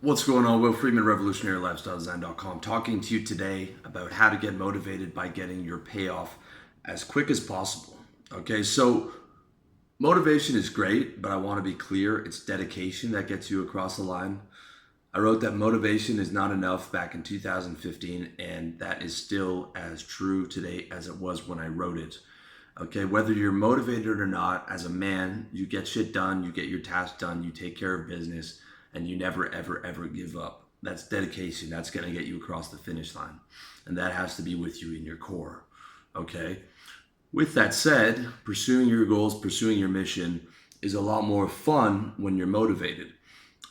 What's going on? Will Freeman, RevolutionaryLifestyleDesign.com, talking to you today about how to get motivated by getting your payoff as quick as possible. Okay, so motivation is great, but I want to be clear, it's dedication that gets you across the line. I wrote that motivation is not enough back in 2015, and that is still as true today as it was when I wrote it. Okay, whether you're motivated or not, as a man, you get shit done, you get your tasks done, you take care of business, and you never, ever, ever give up. That's dedication. That's going to get you across the finish line. And that has to be with you in your core. Okay? With that said, pursuing your goals, pursuing your mission is a lot more fun when you're motivated.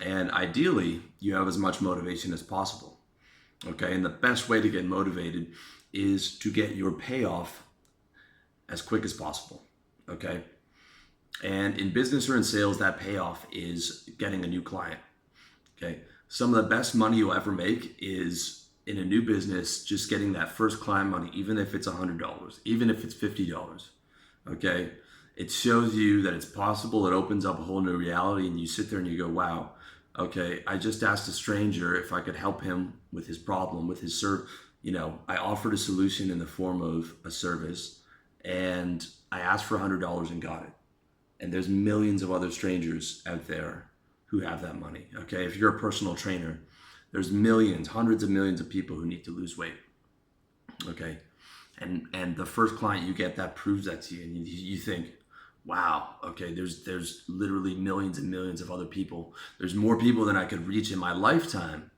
And ideally, you have as much motivation as possible. Okay? And the best way to get motivated is to get your payoff as quick as possible. Okay? And in business or in sales, that payoff is getting a new client. Okay. Some of the best money you'll ever make is in a new business, just getting that first client money, even if it's $100, even if it's $50. Okay. It shows you that it's possible. It opens up a whole new reality, and you sit there and you go, wow, okay, I just asked a stranger if I could help him with his problem, with his I offered a solution in the form of a service, and I asked for $100 and got it. And there's millions of other strangers out there who have that money. Okay, if you're a personal trainer, there's millions, hundreds of millions of people who need to lose weight. Okay, and the first client you get, that proves that to you, and you think, wow, okay, there's literally millions and millions of other people. There's more people than I could reach in my lifetime.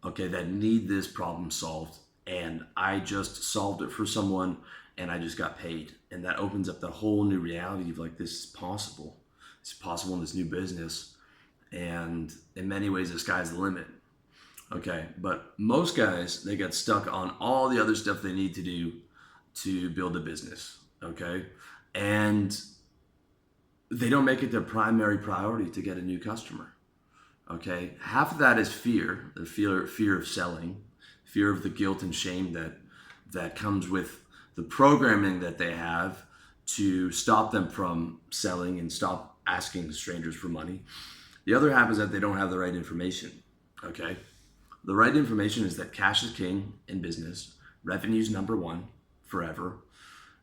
Okay, that need this problem solved, and I just solved it for someone, and I just got paid, and that opens up the whole new reality of like, this is possible. It's possible in this new business. And in many ways, the sky's the limit. Okay, but most guys, they get stuck on all the other stuff they need to do to build a business. Okay, and they don't make it their primary priority to get a new customer. Okay, half of that is fear, the fear of selling, fear of the guilt and shame that comes with the programming that they have to stop them from selling and stop asking strangers for money. The other half is that they don't have the right information. Okay, the right information is that cash is king in business, revenue is number one forever.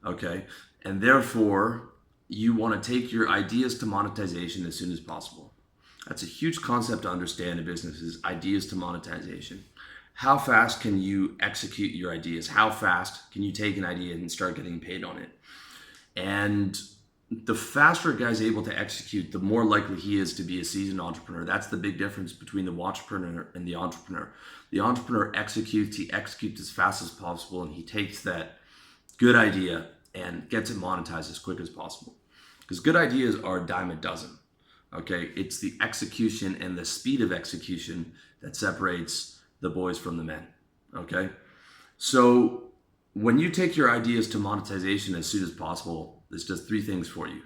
Okay, and therefore you want to take your ideas to monetization as soon as possible. That's a huge concept to understand in business, is ideas to monetization. How fast can you execute your ideas? How fast can you take an idea and start getting paid on it? And the faster a guy's able to execute, the more likely he is to be a seasoned entrepreneur. That's the big difference between the watchpreneur and the entrepreneur. The entrepreneur executes, he executes as fast as possible, and he takes that good idea and gets it monetized as quick as possible. Because good ideas are a dime a dozen. Okay, it's the execution and the speed of execution that separates the boys from the men. Okay, so when you take your ideas to monetization as soon as possible, this does three things for you.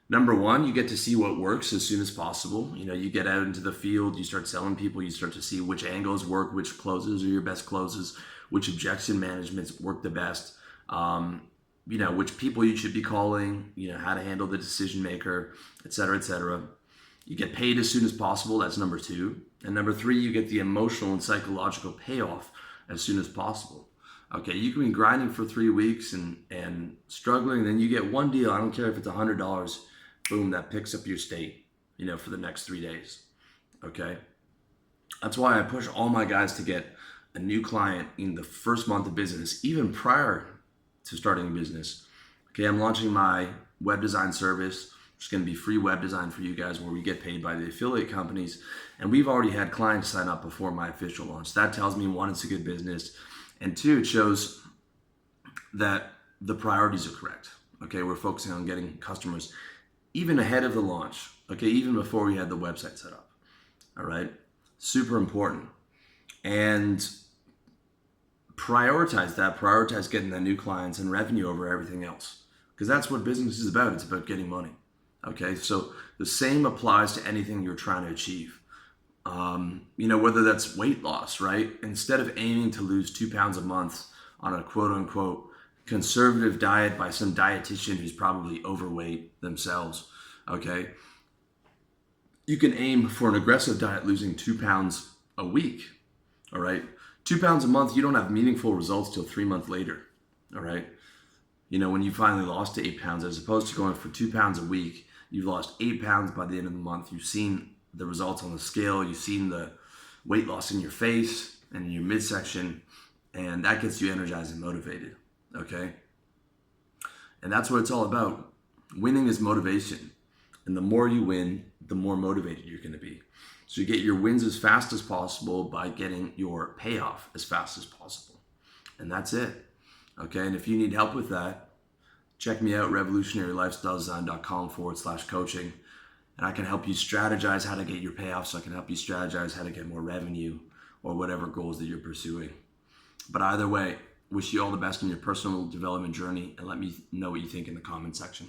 Number one, you get to see what works as soon as possible. You get out into the field, you start selling people, you start to see which angles work, which closes are your best closes, which objection managements work the best, which people you should be calling, how to handle the decision maker, et cetera, et cetera. You get paid as soon as possible. That's number two. And number three, you get the emotional and psychological payoff as soon as possible. Okay, you can be grinding for 3 weeks and struggling, and then you get one deal. I don't care if it's $100. Boom, that picks up your state, for the next 3 days. Okay, that's why I push all my guys to get a new client in the first month of business, even prior to starting a business. Okay, I'm launching my web design service. It's going to be free web design for you guys, where we get paid by the affiliate companies, and we've already had clients sign up before my official launch. That tells me, one, it's a good business. And two, it shows that the priorities are correct. Okay, we're focusing on getting customers even ahead of the launch. Okay, even before we had the website set up. All right, super important. And prioritize that. Prioritize getting the new clients and revenue over everything else, because that's what business is about. It's about getting money. Okay, so the same applies to anything you're trying to achieve. Whether that's weight loss, right? Instead of aiming to lose 2 pounds a month on a quote unquote conservative diet by some dietitian who's probably overweight themselves, okay? you can aim for an aggressive diet, losing 2 pounds a week. All right. 2 pounds a month, you don't have meaningful results till 3 months later. All right. When you finally lost to 8 pounds, as opposed to going for 2 pounds a week, you've lost 8 pounds by the end of the month. You've seen the results on the scale. You've seen the weight loss in your face and in your midsection. And that gets you energized and motivated. Okay. And that's what it's all about. Winning is motivation. And the more you win, the more motivated you're going to be. So you get your wins as fast as possible by getting your payoff as fast as possible. And that's it. Okay. And if you need help with that, check me out, revolutionarylifestyledesign.com/coaching. And I can help you strategize how to get your payoff. So I can help you strategize how to get more revenue or whatever goals that you're pursuing. But either way, wish you all the best in your personal development journey, and let me know what you think in the comment section.